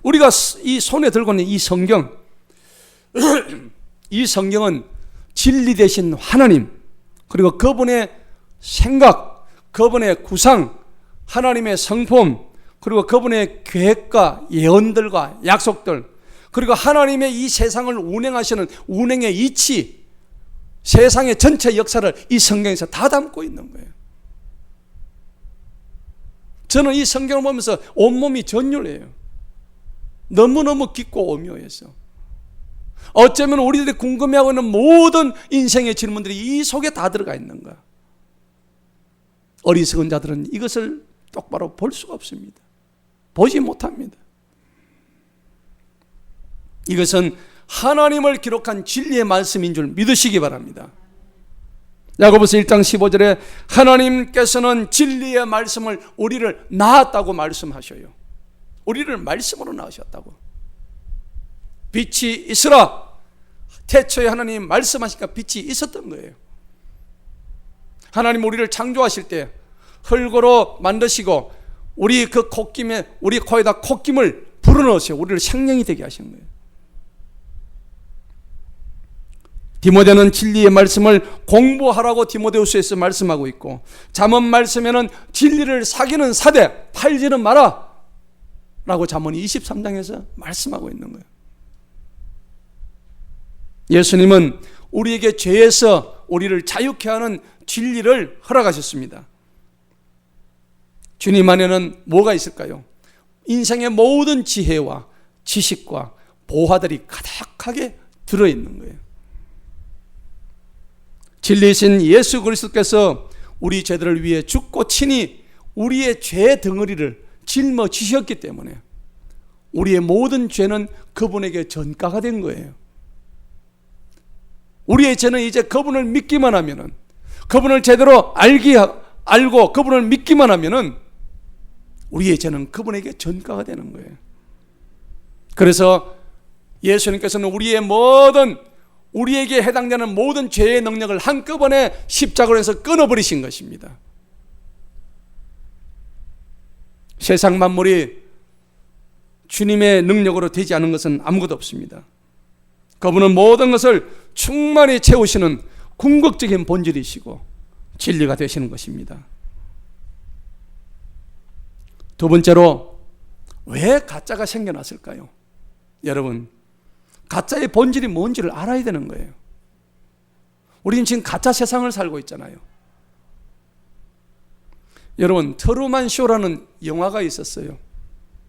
우리가 이 손에 들고 있는 이 성경, 이 성경은 진리 되신 하나님, 그리고 그분의 생각, 그분의 구상, 하나님의 성품, 그리고 그분의 계획과 예언들과 약속들, 그리고 하나님의 이 세상을 운행하시는 운행의 이치, 세상의 전체 역사를 이 성경에서 다 담고 있는 거예요. 저는 이 성경을 보면서 온몸이 전율해요. 너무너무 깊고 오묘해서. 어쩌면 우리들이 궁금해하고 있는 모든 인생의 질문들이 이 속에 다 들어가 있는 거야. 어리석은 자들은 이것을 똑바로 볼 수가 없습니다. 보지 못합니다. 이것은 하나님을 기록한 진리의 말씀인 줄 믿으시기 바랍니다. 야고보서 1장 15절에 하나님께서는 진리의 말씀을 우리를 낳았다고 말씀하셔요. 우리를 말씀으로 낳으셨다고. 빛이 있으라. 태초에 하나님 말씀하시니까 빛이 있었던 거예요. 하나님 우리를 창조하실 때 흙으로 만드시고 우리 그 콧김에, 우리 코에다 콧김을 불어넣으셔 우리를 생명이 되게 하신 거예요. 디모데는 진리의 말씀을 공부하라고 디모데후서에서 말씀하고 있고, 잠언 말씀에는 진리를 사귀는 사대 팔지는 마라 라고 잠언 23장에서 말씀하고 있는 거예요. 예수님은 우리에게 죄에서 우리를 자유케 하는 진리를 허락하셨습니다. 주님 안에는 뭐가 있을까요? 인생의 모든 지혜와 지식과 보화들이 가득하게 들어있는 거예요. 진리이신 예수 그리스도께서 우리 죄들을 위해 죽고 친히 우리의 죄 덩어리를 짊어지셨기 때문에 우리의 모든 죄는 그분에게 전가가 된 거예요. 우리의 죄는 이제 그분을 믿기만 하면은, 그분을 제대로 알고 그분을 믿기만 하면은 우리의 죄는 그분에게 전가가 되는 거예요. 그래서 예수님께서는 우리에게 해당되는 모든 죄의 능력을 한꺼번에 십자가로 해서 끊어버리신 것입니다. 세상 만물이 주님의 능력으로 되지 않은 것은 아무것도 없습니다. 그분은 모든 것을 충만히 채우시는 궁극적인 본질이시고 진리가 되시는 것입니다. 두 번째로, 왜 가짜가 생겨났을까요? 여러분, 가짜의 본질이 뭔지를 알아야 되는 거예요. 우리는 지금 가짜 세상을 살고 있잖아요. 여러분, 트루만 쇼라는 영화가 있었어요.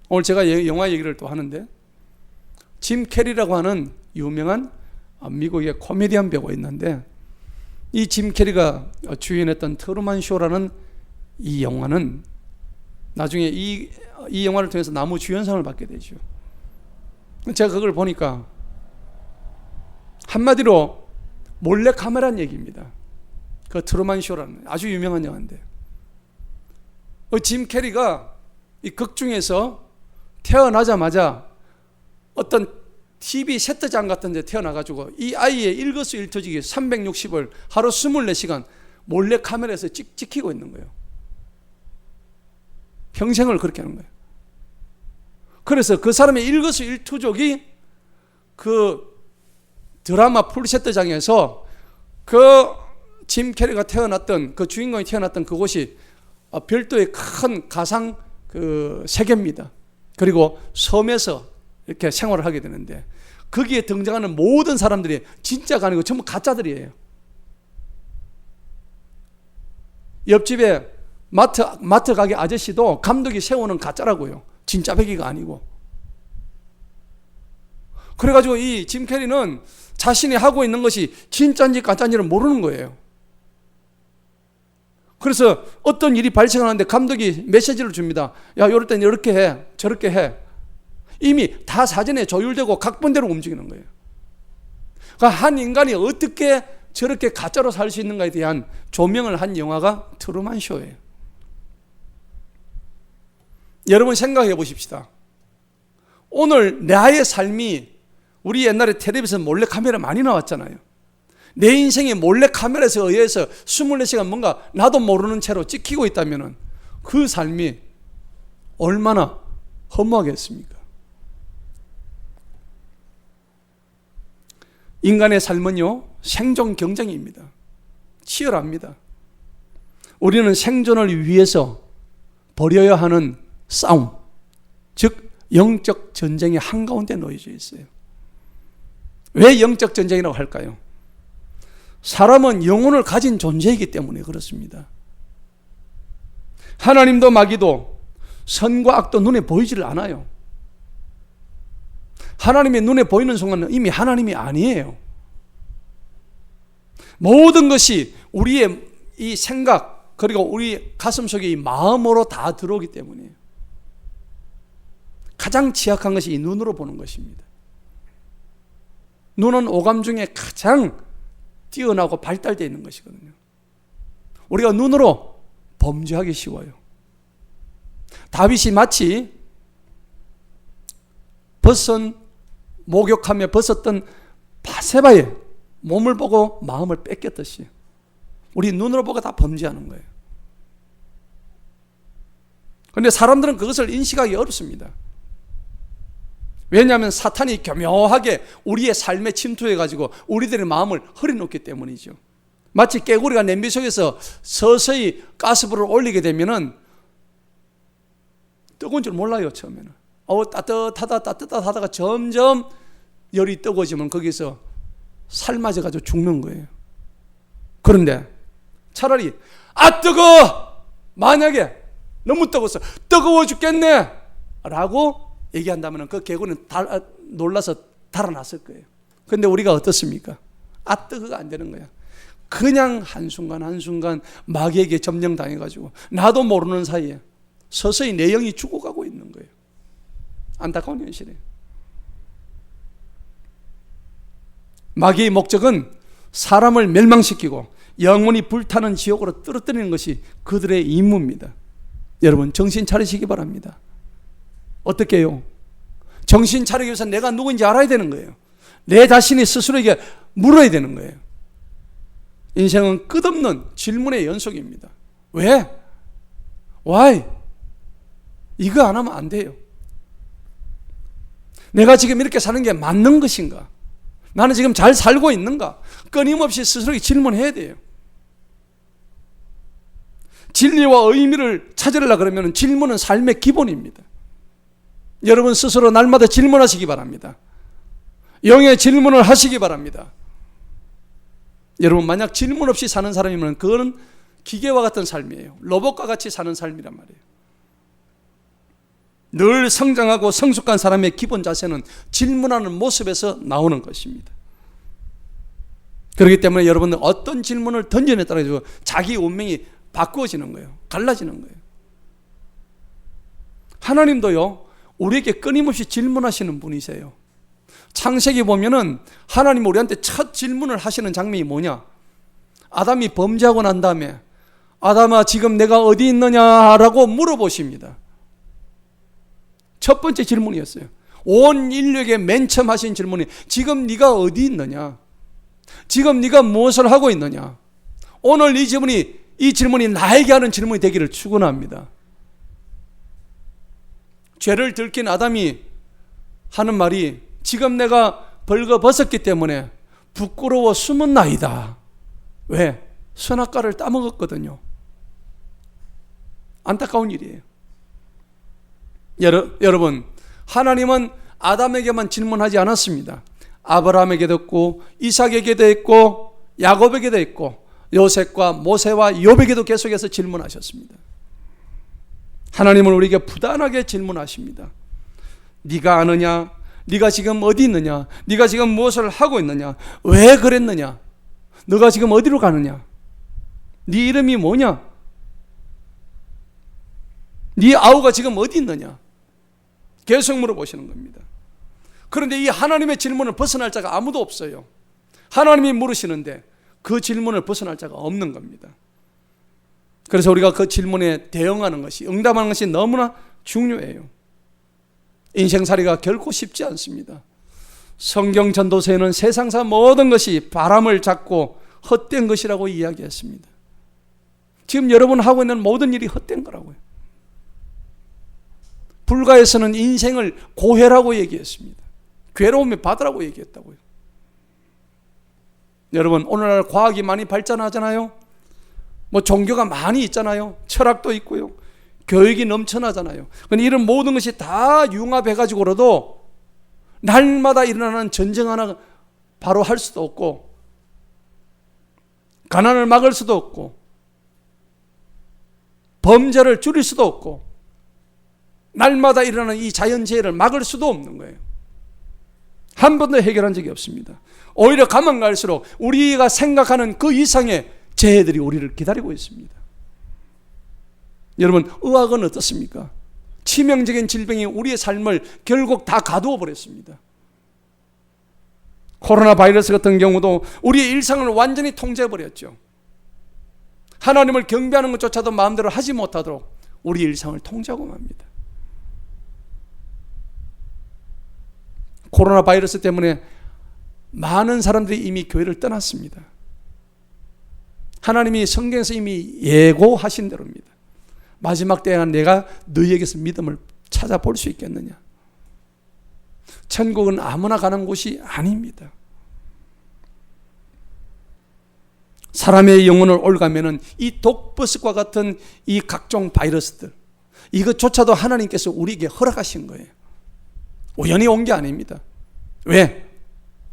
오늘 제가 영화 얘기를 또 하는데, 짐 캐리라고 하는 유명한 미국의 코미디언 배우가 있는데, 이 짐 캐리가 주연했던 트루만 쇼라는 이 영화는 나중에 이 영화를 통해서 나무 주연상을 받게 되죠. 제가 그걸 보니까 한마디로 몰래 카메라는 얘기입니다. 그 트루만 쇼라는 아주 유명한 영화인데, 짐 캐리가 이 극 중에서 태어나자마자 어떤 TV 세트장 같은 데 태어나가지고 이 아이의 일거수일투족이 360을 하루 24시간 몰래 카메라에서 찍히고 있는 거예요. 평생을 그렇게 하는 거예요. 그래서 그 사람의 일거수일투족이 그 드라마 풀세트장에서 그 짐 캐리가 태어났던, 그 주인공이 태어났던 그곳이 별도의 큰 가상 그 세계입니다. 그리고 섬에서 이렇게 생활을 하게 되는데, 거기에 등장하는 모든 사람들이 진짜가 아니고 전부 가짜들이에요. 옆집에 마트 가게 아저씨도 감독이 세우는 가짜라고요. 진짜 배기가 아니고. 그래가지고 이 짐 캐리는 자신이 하고 있는 것이 진짜인지 가짜인지를 모르는 거예요. 그래서 어떤 일이 발생하는데 감독이 메시지를 줍니다. 야, 이럴 땐 이렇게 해, 저렇게 해. 이미 다 사전에 조율되고 각본대로 움직이는 거예요. 그러니까 한 인간이 어떻게 저렇게 가짜로 살 수 있는가에 대한 조명을 한 영화가 트루만 쇼예요. 여러분 생각해 보십시다. 오늘 나의 삶이, 우리 옛날에 텔레비전 몰래 카메라 많이 나왔잖아요. 내 인생이 몰래 카메라에 의해서 24시간 뭔가 나도 모르는 채로 찍히고 있다면 그 삶이 얼마나 허무하겠습니까? 인간의 삶은요, 생존 경쟁입니다. 치열합니다. 우리는 생존을 위해서 벌여야 하는 싸움, 즉 영적 전쟁의 한가운데 놓여져 있어요. 왜 영적 전쟁이라고 할까요? 사람은 영혼을 가진 존재이기 때문에 그렇습니다. 하나님도 마귀도 선과 악도 눈에 보이지를 않아요. 하나님의 눈에 보이는 순간은 이미 하나님이 아니에요. 모든 것이 우리의 이 생각, 그리고 우리 가슴 속에 이 마음으로 다 들어오기 때문이에요. 가장 취약한 것이 이 눈으로 보는 것입니다. 눈은 오감 중에 가장 뛰어나고 발달되어 있는 것이거든요. 우리가 눈으로 범죄하기 쉬워요. 다윗이 마치 목욕하며 벗었던 바세바의 몸을 보고 마음을 뺏겼듯이 우리 눈으로 보고 다 범죄하는 거예요. 그런데 사람들은 그것을 인식하기 어렵습니다. 왜냐하면 사탄이 교묘하게 우리의 삶에 침투해가지고 우리들의 마음을 흐려놓기 때문이죠. 마치 깨구리가 냄비 속에서 서서히 가스불을 올리게 되면은 뜨거운 줄 몰라요. 처음에는 따뜻하다가 점점 열이 뜨거워지면 거기서 삶아져가지고 죽는 거예요. 그런데 차라리 뜨거워! 만약에 너무 뜨거워 죽겠네! 라고 얘기한다면 그 개구리는 놀라서 달아났을 거예요. 그런데 우리가 어떻습니까? 뜨거가 안 되는 거야. 그냥 한순간 마귀에게 점령당해가지고 나도 모르는 사이에 서서히 내 영이 죽어가고 있는 거예요. 안타까운 현실이에요. 마귀의 목적은 사람을 멸망시키고 영원히 불타는 지옥으로 떨어뜨리는 것이 그들의 임무입니다. 여러분 정신 차리시기 바랍니다. 어떻게 해요? 정신 차리기 위해서 내가 누구인지 알아야 되는 거예요. 내 자신이 스스로에게 물어야 되는 거예요. 인생은 끝없는 질문의 연속입니다. 왜? Why? 이거 안 하면 안 돼요. 내가 지금 이렇게 사는 게 맞는 것인가? 나는 지금 잘 살고 있는가? 끊임없이 스스로에게 질문해야 돼요. 진리와 의미를 찾으려고 그러면 질문은 삶의 기본입니다. 여러분 스스로 날마다 질문하시기 바랍니다. 영의 질문을 하시기 바랍니다. 여러분 만약 질문 없이 사는 사람이면 그거는 기계와 같은 삶이에요. 로봇과 같이 사는 삶이란 말이에요. 늘 성장하고 성숙한 사람의 기본 자세는 질문하는 모습에서 나오는 것입니다. 그렇기 때문에 여러분은 어떤 질문을 던지느냐에 따라서 자기 운명이 바꾸어지는 거예요. 갈라지는 거예요. 하나님도요 우리에게 끊임없이 질문하시는 분이세요. 창세기 보면은 하나님 우리한테 첫 질문을 하시는 장면이 뭐냐? 아담이 범죄하고 난 다음에 아담아 지금 내가 어디 있느냐라고 물어보십니다. 첫 번째 질문이었어요. 온 인류에게 맨 처음 하신 질문이 지금 네가 어디 있느냐? 지금 네가 무엇을 하고 있느냐? 오늘 이 질문이 나에게 하는 질문이 되기를 축원합니다. 죄를 들킨 아담이 하는 말이 지금 내가 벌거벗었기 때문에 부끄러워 숨었나이다. 왜? 선악과를 따먹었거든요. 안타까운 일이에요. 여러분 하나님은 아담에게만 질문하지 않았습니다. 아브라함에게도 했고 이삭에게도 했고 야곱에게도 했고 요셉과 모세와 욥에게도 계속해서 질문하셨습니다. 하나님은 우리에게 부단하게 질문하십니다. 네가 아느냐? 네가 지금 어디 있느냐? 네가 지금 무엇을 하고 있느냐? 왜 그랬느냐? 너가 지금 어디로 가느냐? 네 이름이 뭐냐? 네 아우가 지금 어디 있느냐? 계속 물어보시는 겁니다. 그런데 이 하나님의 질문을 벗어날 자가 아무도 없어요. 하나님이 물으시는데 그 질문을 벗어날 자가 없는 겁니다. 그래서 우리가 그 질문에 대응하는 것이, 응답하는 것이 너무나 중요해요. 인생살이가 결코 쉽지 않습니다. 성경 전도서에는 세상사 모든 것이 바람을 잡고 헛된 것이라고 이야기했습니다. 지금 여러분 하고 있는 모든 일이 헛된 거라고요. 불가에서는 인생을 고해라고 얘기했습니다. 괴로움의 바다라고 얘기했다고요. 여러분 오늘날 과학이 많이 발전하잖아요. 종교가 많이 있잖아요. 철학도 있고요. 교육이 넘쳐나잖아요. 그런데 이런 모든 것이 다 융합해가지고라도 날마다 일어나는 전쟁 하나 바로 할 수도 없고 가난을 막을 수도 없고 범죄를 줄일 수도 없고 날마다 일어나는 이 자연재해를 막을 수도 없는 거예요. 한 번도 해결한 적이 없습니다. 오히려 가면 갈수록 우리가 생각하는 그 이상의 재해들이 우리를 기다리고 있습니다. 여러분 의학은 어떻습니까? 치명적인 질병이 우리의 삶을 결국 다 가두어 버렸습니다. 코로나 바이러스 같은 경우도 우리의 일상을 완전히 통제해 버렸죠. 하나님을 경배하는 것조차도 마음대로 하지 못하도록 우리 일상을 통제하고 맙니다. 코로나 바이러스 때문에 많은 사람들이 이미 교회를 떠났습니다. 하나님이 성경에서 이미 예고하신 대로입니다. 마지막 때에는 내가 너희에게서 믿음을 찾아볼 수 있겠느냐? 천국은 아무나 가는 곳이 아닙니다. 사람의 영혼을 올가면은 이 독버섯과 같은 이 각종 바이러스들, 이것조차도 하나님께서 우리에게 허락하신 거예요. 우연히 온 게 아닙니다. 왜?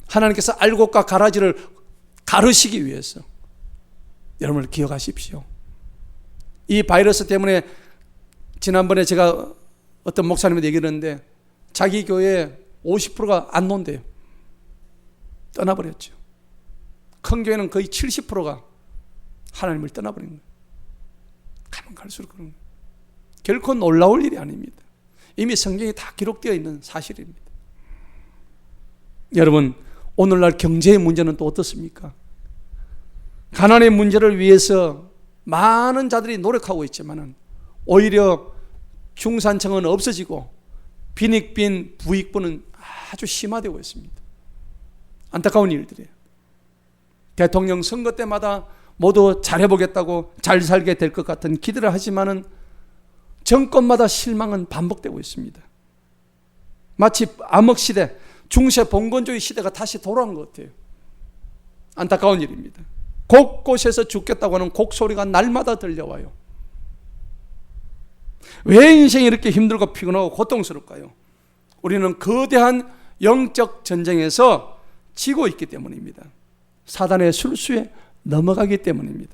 하나님께서 알곡과 가라지를 가르시기 위해서. 여러분을 기억하십시오. 이 바이러스 때문에 지난번에 제가 어떤 목사님한테 얘기를 했는데 자기 교회 50%가 안 논대요. 떠나버렸죠. 큰 교회는 거의 70%가 하나님을 떠나버린 거예요. 가면 갈수록 그런 거예요. 결코 놀라울 일이 아닙니다. 이미 성경에 다 기록되어 있는 사실입니다. 여러분, 오늘날 경제의 문제는 또 어떻습니까? 가난의 문제를 위해서 많은 자들이 노력하고 있지만 오히려 중산층은 없어지고 빈익빈 부익부는 아주 심화되고 있습니다. 안타까운 일들이에요. 대통령 선거 때마다 모두 잘해보겠다고 잘 살게 될 것 같은 기대를 하지만은 정권마다 실망은 반복되고 있습니다. 마치 암흑시대, 중세 봉건주의 시대가 다시 돌아온 것 같아요. 안타까운 일입니다. 곳곳에서 죽겠다고 하는 곡소리가 날마다 들려와요. 왜 인생이 이렇게 힘들고 피곤하고 고통스러울까요? 우리는 거대한 영적 전쟁에서 지고 있기 때문입니다. 사단의 술수에 넘어가기 때문입니다.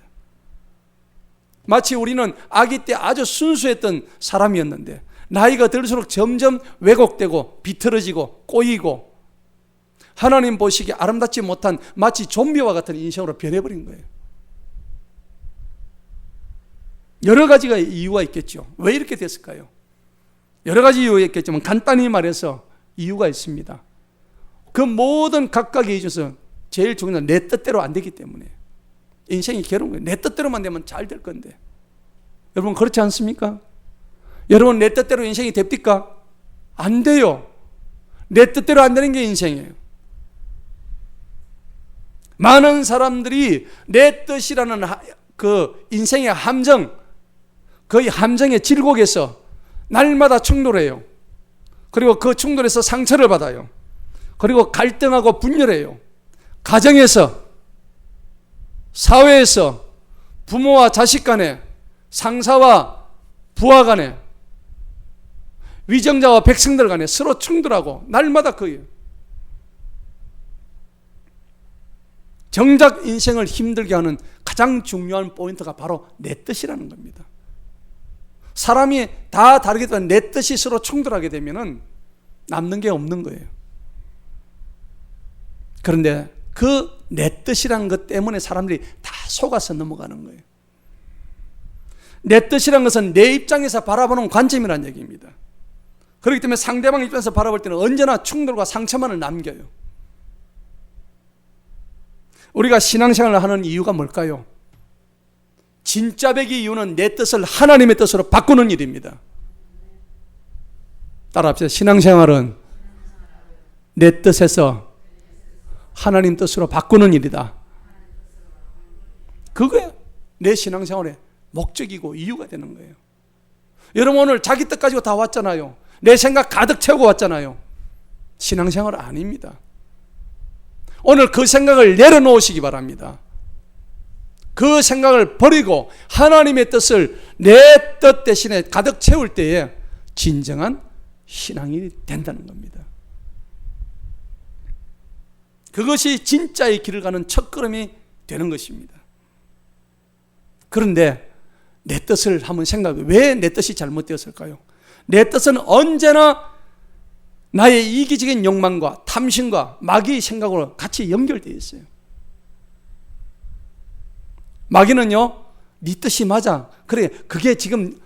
마치 우리는 아기 때 아주 순수했던 사람이었는데 나이가 들수록 점점 왜곡되고 비틀어지고 꼬이고 하나님 보시기에 아름답지 못한 마치 좀비와 같은 인생으로 변해버린 거예요. 여러 가지가 이유가 있겠죠. 왜 이렇게 됐을까요? 여러 가지 이유가 있겠지만 간단히 말해서 이유가 있습니다. 그 모든 각각의 이유 중에서 제일 중요한 건 내 뜻대로 안 되기 때문에 인생이 괴로운 거예요. 내 뜻대로만 되면 잘 될 건데. 여러분 그렇지 않습니까? 여러분 내 뜻대로 인생이 됩니까? 안 돼요. 내 뜻대로 안 되는 게 인생이에요. 많은 사람들이 내 뜻이라는 그 인생의 함정, 그 함정의 질곡에서 날마다 충돌해요. 그리고 그 충돌에서 상처를 받아요. 그리고 갈등하고 분열해요. 가정에서, 사회에서, 부모와 자식 간에, 상사와 부하 간에, 위정자와 백성들 간에 서로 충돌하고 날마다 그예요. 정작 인생을 힘들게 하는 가장 중요한 포인트가 바로 내 뜻이라는 겁니다. 사람이 다 다르게 되면 내 뜻이 서로 충돌하게 되면 남는 게 없는 거예요. 그런데 그 내 뜻이라는 것 때문에 사람들이 다 속아서 넘어가는 거예요. 내 뜻이라는 것은 내 입장에서 바라보는 관점이라는 얘기입니다. 그렇기 때문에 상대방 입장에서 바라볼 때는 언제나 충돌과 상처만을 남겨요. 우리가 신앙생활을 하는 이유가 뭘까요? 진짜 백의 이유는 내 뜻을 하나님의 뜻으로 바꾸는 일입니다. 따라합시다. 신앙생활은 내 뜻에서 하나님 뜻으로 바꾸는 일이다. 그게 내 신앙생활의 목적이고 이유가 되는 거예요. 여러분 오늘 자기 뜻 가지고 다 왔잖아요. 내 생각 가득 채우고 왔잖아요. 신앙생활 아닙니다. 오늘 그 생각을 내려놓으시기 바랍니다. 그 생각을 버리고 하나님의 뜻을 내 뜻 대신에 가득 채울 때에 진정한 신앙이 된다는 겁니다. 그것이 진짜의 길을 가는 첫걸음이 되는 것입니다. 그런데 내 뜻을 한번 생각해. 왜 내 뜻이 잘못되었을까요? 내 뜻은 언제나 나의 이기적인 욕망과 탐심과 마귀의 생각으로 같이 연결되어 있어요. 마귀는요, 네 뜻이 맞아. 그래, 그게 지금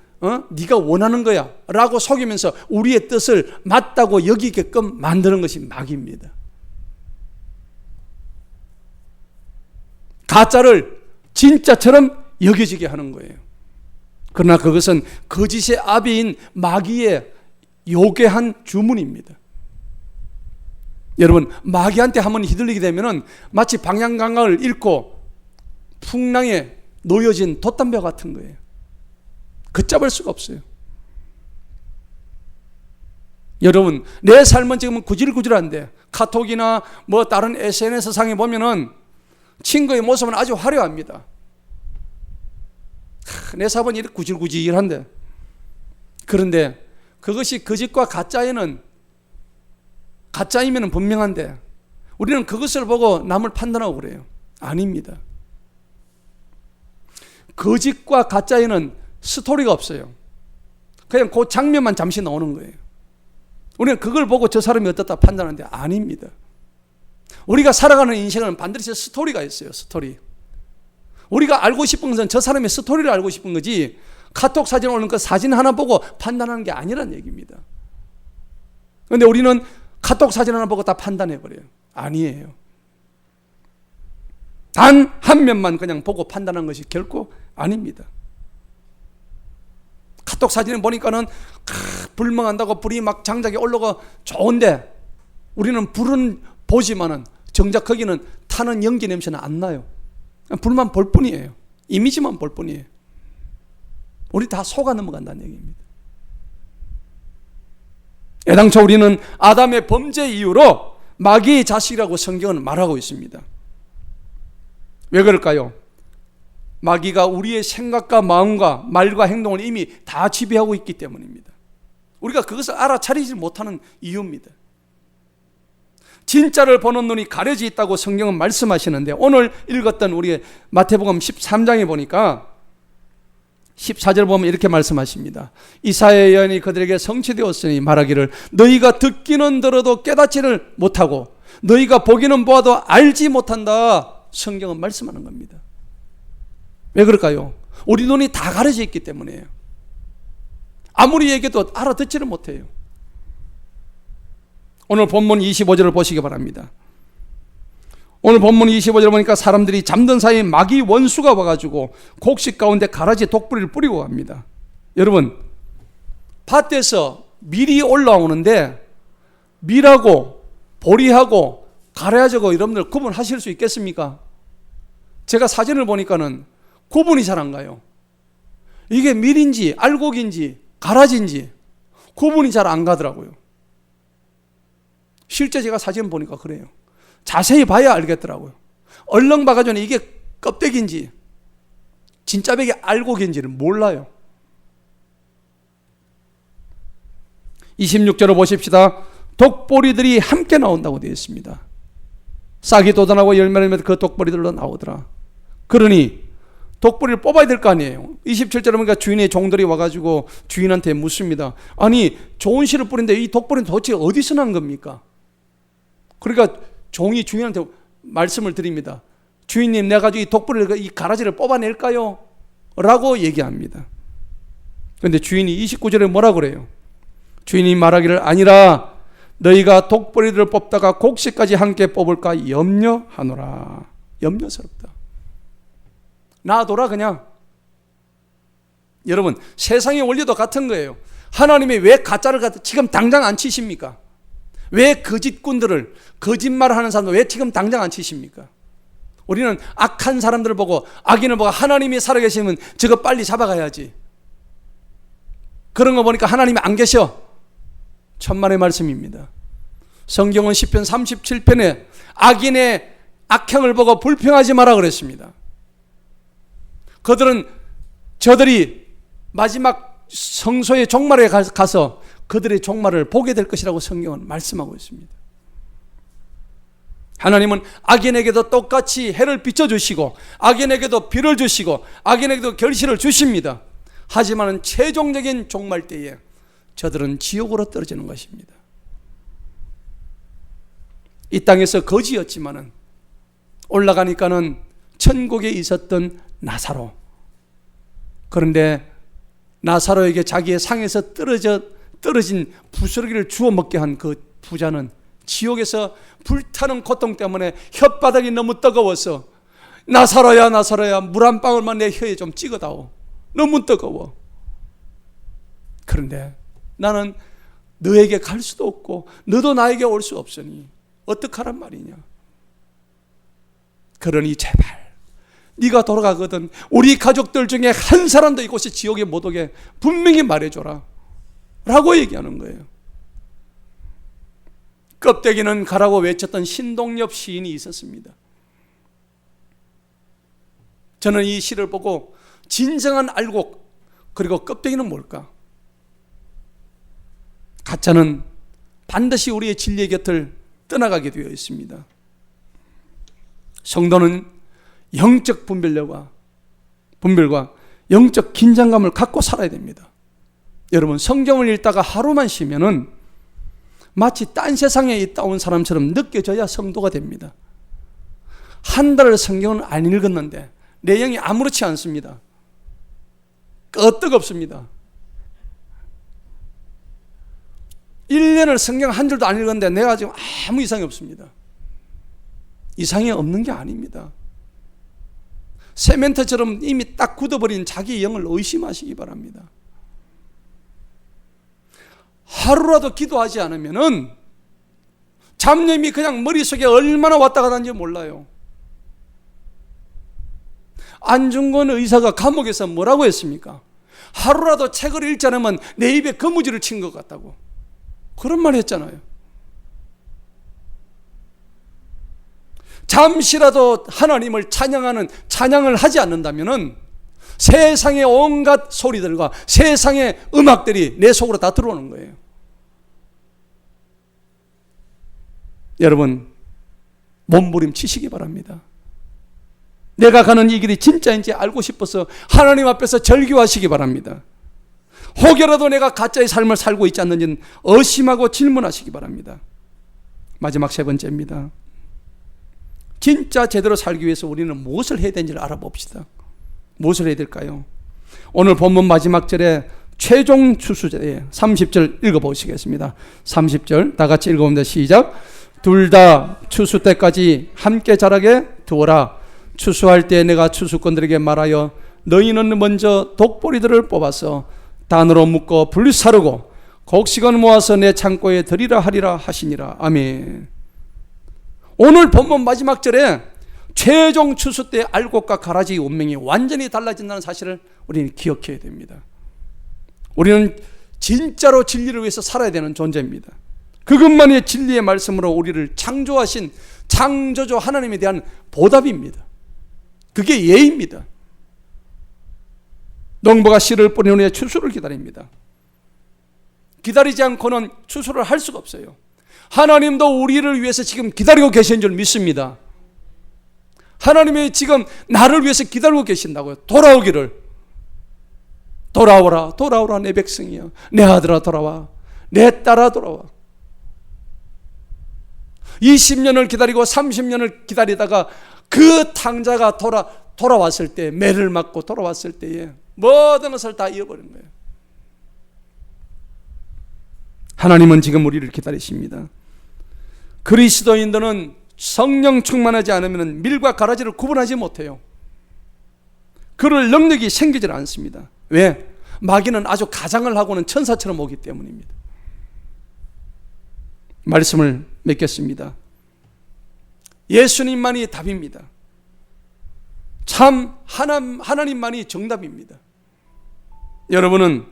네가 원하는 거야 라고 속이면서 우리의 뜻을 맞다고 여기게끔 만드는 것이 마귀입니다. 가짜를 진짜처럼 여겨지게 하는 거예요. 그러나 그것은 거짓의 아비인 마귀의 요괴한 주문입니다. 여러분 마귀한테 한번 휘둘리게 되면 마치 방향감각을 잃고 풍랑에 놓여진 돛담배 같은 거예요. 걷잡을 수가 없어요. 여러분 내 삶은 지금 구질구질한데 카톡이나 뭐 다른 SNS 상에 보면은 친구의 모습은 아주 화려합니다. 내 사업은 이렇게 구질구질한데, 그런데 그것이 거짓과 가짜에는 가짜이면 분명한데 우리는 그것을 보고 남을 판단하고 그래요. 아닙니다. 거짓과 가짜에는 스토리가 없어요. 그냥 그 장면만 잠시 나오는 거예요. 우리는 그걸 보고 저 사람이 어떻다 판단하는데 아닙니다. 우리가 살아가는 인생은 반드시 스토리가 있어요. 스토리. 우리가 알고 싶은 것은 저 사람의 스토리를 알고 싶은 거지, 카톡 사진 올린 그 사진 하나 보고 판단하는 게 아니란 얘기입니다. 그런데 우리는 카톡 사진 하나 보고 다 판단해버려요. 아니에요. 단 한 면만 그냥 보고 판단한 것이 결코 아닙니다. 카톡 사진을 보니까는 불멍한다고 불이 막 장작이 올라가 좋은데, 우리는 불은 보지만은 정작 거기는 타는 연기 냄새는 안 나요. 불만 볼 뿐이에요. 이미지만 볼 뿐이에요. 우리 다 속아 넘어간다는 얘기입니다. 애당초 우리는 아담의 범죄 이후로 마귀의 자식이라고 성경은 말하고 있습니다. 왜 그럴까요? 마귀가 우리의 생각과 마음과 말과 행동을 이미 다 지배하고 있기 때문입니다. 우리가 그것을 알아차리지 못하는 이유입니다. 진짜를 보는 눈이 가려져 있다고 성경은 말씀하시는데, 오늘 읽었던 우리 마태복음 13장에 보니까 14절 보면 이렇게 말씀하십니다. 이사야의 예언이 그들에게 성취되었으니 말하기를 너희가 듣기는 들어도 깨닫지를 못하고 너희가 보기는 보아도 알지 못한다. 성경은 말씀하는 겁니다. 왜 그럴까요? 우리 눈이 다 가려져 있기 때문이에요. 아무리 얘기해도 알아듣지를 못해요. 오늘 본문 25절을 보시기 바랍니다. 오늘 본문 25절을 보니까 사람들이 잠든 사이에 마귀 원수가 와가지고 곡식 가운데 가라지 독뿌리를 뿌리고 갑니다. 여러분, 밭에서 밀이 올라오는데 밀하고 보리하고 가라지하고 여러분들 구분하실 수 있겠습니까? 제가 사진을 보니까는 구분이 잘 안 가요. 이게 밀인지 알곡인지 가라지인지 구분이 잘 안 가더라고요. 실제 제가 사진 보니까 그래요. 자세히 봐야 알겠더라고요. 얼렁 봐가지고 이게 껍데기인지 진짜 백이 알곡인지를 몰라요. 26절을 보십시다. 독보리들이 함께 나온다고 되어 있습니다. 싹이 돋아나고 열매를 맺어 그 독보리들로 나오더라. 그러니 독보리를 뽑아야 될 거 아니에요. 27절에 보니까 주인의 종들이 와가지고 주인한테 묻습니다. 아니, 좋은 씨를 뿌린데 이 독보리는 도대체 어디서 난 겁니까? 그러니까 종이 주인한테 말씀을 드립니다. 주인님, 내가 이 독보리를, 이 가라지를 뽑아낼까요? 라고 얘기합니다. 그런데 주인이 29절에 뭐라 그래요? 주인이 말하기를 아니라 너희가 독보리들을 뽑다가 곡식까지 함께 뽑을까 염려하노라. 염려스럽다. 놔둬라 그냥. 여러분, 세상의 원리도 같은 거예요. 하나님이 왜 가짜를 지금 당장 안 치십니까? 왜 거짓꾼들을, 거짓말을 하는 사람들 왜 지금 당장 안 치십니까? 우리는 악한 사람들을 보고, 악인을 보고 하나님이 살아계시면 저거 빨리 잡아가야지. 그런 거 보니까 하나님이 안 계셔. 천만의 말씀입니다. 성경은 시편 37편에 악인의 악행을 보고 불평하지 마라 그랬습니다. 저들이 마지막 성소의 종말에 가서 그들의 종말을 보게 될 것이라고 성경은 말씀하고 있습니다. 하나님은 악인에게도 똑같이 해를 비춰주시고 악인에게도 비를 주시고 악인에게도 결실을 주십니다. 하지만 최종적인 종말 때에 저들은 지옥으로 떨어지는 것입니다. 이 땅에서 거지였지만은 올라가니까는 천국에 있었던 나사로. 그런데 나사로에게 자기의 상에서 떨어진 부스러기를 주워 먹게 한 그 부자는 지옥에서 불타는 고통 때문에 혓바닥이 너무 뜨거워서 나사로야 나사로야 물 한 방울만 내 혀에 좀 찍어다오. 너무 뜨거워. 그런데 나는 너에게 갈 수도 없고 너도 나에게 올 수 없으니 어떡하란 말이냐. 그러니 제발 네가 돌아가거든 우리 가족들 중에 한 사람도 이곳에 지옥에 못 오게 분명히 말해줘라 라고 얘기하는 거예요. 껍데기는 가라고 외쳤던 신동엽 시인이 있었습니다. 저는 이 시를 보고 진정한 알곡 그리고 껍데기는 뭘까? 가짜는 반드시 우리의 진리의 곁을 떠나가게 되어 있습니다. 성도는 영적 분별과 영적 긴장감을 갖고 살아야 됩니다. 여러분, 성경을 읽다가 하루만 쉬면은 마치 딴 세상에 있다 온 사람처럼 느껴져야 성도가 됩니다. 한 달을 성경을 안 읽었는데 내용이 아무렇지 않습니다. 끄떡없습니다. 1년을 성경 한 줄도 안 읽었는데 내가 지금 아무 이상이 없습니다. 이상이 없는 게 아닙니다. 세멘트처럼 이미 딱 굳어버린 자기 영을 의심하시기 바랍니다. 하루라도 기도하지 않으면은 잡념이 그냥 머릿속에 얼마나 왔다 가는지 몰라요. 안중근 의사가 감옥에서 뭐라고 했습니까? 하루라도 책을 읽지 않으면 내 입에 거무줄을 친 것 같다고 그런 말 했잖아요. 잠시라도 하나님을 찬양을 하지 않는다면은 세상의 온갖 소리들과 세상의 음악들이 내 속으로 다 들어오는 거예요. 여러분, 몸부림치시기 바랍니다. 내가 가는 이 길이 진짜인지 알고 싶어서 하나님 앞에서 절규하시기 바랍니다. 혹여라도 내가 가짜의 삶을 살고 있지 않는지는 의심하고 질문하시기 바랍니다. 마지막 세 번째입니다. 진짜 제대로 살기 위해서 우리는 무엇을 해야 되는지를 알아봅시다. 무엇을 해야 될까요? 오늘 본문 마지막 절에 최종 추수제에 30절 읽어보시겠습니다. 30절 다 같이 읽어봅니다. 시작. 둘 다 추수 때까지 함께 자라게 두어라. 추수할 때 내가 추수꾼들에게 말하여 너희는 먼저 독보리들을 뽑아서 단으로 묶어 불사르고 곡식은 모아서 내 창고에 들이라 하리라 하시니라. 아멘. 오늘 본문 마지막 절에 최종 추수 때 알곡과 가라지의 운명이 완전히 달라진다는 사실을 우리는 기억해야 됩니다. 우리는 진짜로 진리를 위해서 살아야 되는 존재입니다. 그것만이 진리의 말씀으로 우리를 창조하신 창조주 하나님에 대한 보답입니다. 그게 예입니다. 농부가 씨를 뿌린 후에 추수를 기다립니다. 기다리지 않고는 추수를 할 수가 없어요. 하나님도 우리를 위해서 지금 기다리고 계신 줄 믿습니다. 하나님이 지금 나를 위해서 기다리고 계신다고요. 돌아오기를. 돌아오라, 돌아오라 내 백성이여. 내 아들아 돌아와. 내 딸아 돌아와. 20년을 기다리고 30년을 기다리다가 그 탕자가 돌아왔을 때, 매를 맞고 돌아왔을 때에 모든 것을 다 잃어버린 거예요. 하나님은 지금 우리를 기다리십니다. 그리스도인들은 성령 충만하지 않으면 밀과 가라지를 구분하지 못해요. 그럴 능력이 생기질 않습니다. 왜? 마귀는 아주 가장을 하고는 천사처럼 오기 때문입니다. 말씀을 맺겠습니다. 예수님만이 답입니다. 참 하나님만이 정답입니다. 여러분은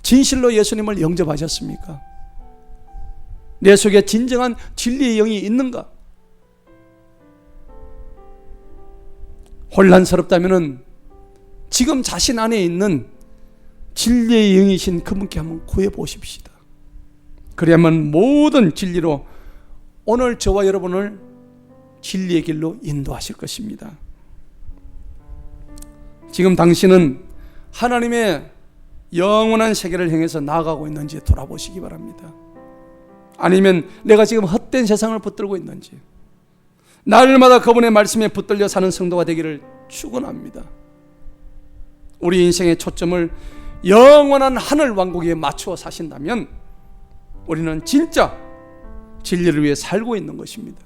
진실로 예수님을 영접하셨습니까? 내 속에 진정한 진리의 영이 있는가? 혼란스럽다면 지금 자신 안에 있는 진리의 영이신 그분께 한번 구해보십시다. 그래야만 모든 진리로 오늘 저와 여러분을 진리의 길로 인도하실 것입니다. 지금 당신은 하나님의 영원한 세계를 향해서 나아가고 있는지 돌아보시기 바랍니다. 아니면 내가 지금 헛된 세상을 붙들고 있는지, 날마다 그분의 말씀에 붙들려 사는 성도가 되기를 축원합니다. 우리 인생의 초점을 영원한 하늘 왕국에 맞추어 사신다면 우리는 진짜 진리를 위해 살고 있는 것입니다.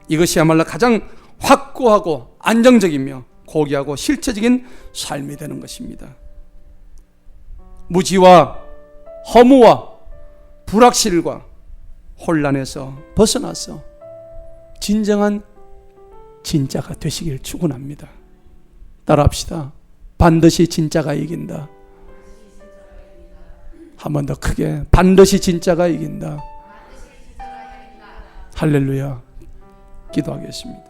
이것이야말로 가장 확고하고 안정적이며 고귀하고 실체적인 삶이 되는 것입니다. 무지와 허무와 불확실과 혼란에서 벗어나서 진정한 진짜가 되시길 축원합니다. 따라합시다. 반드시 진짜가 이긴다. 한 번 더 크게, 반드시 진짜가 이긴다. 할렐루야. 기도하겠습니다.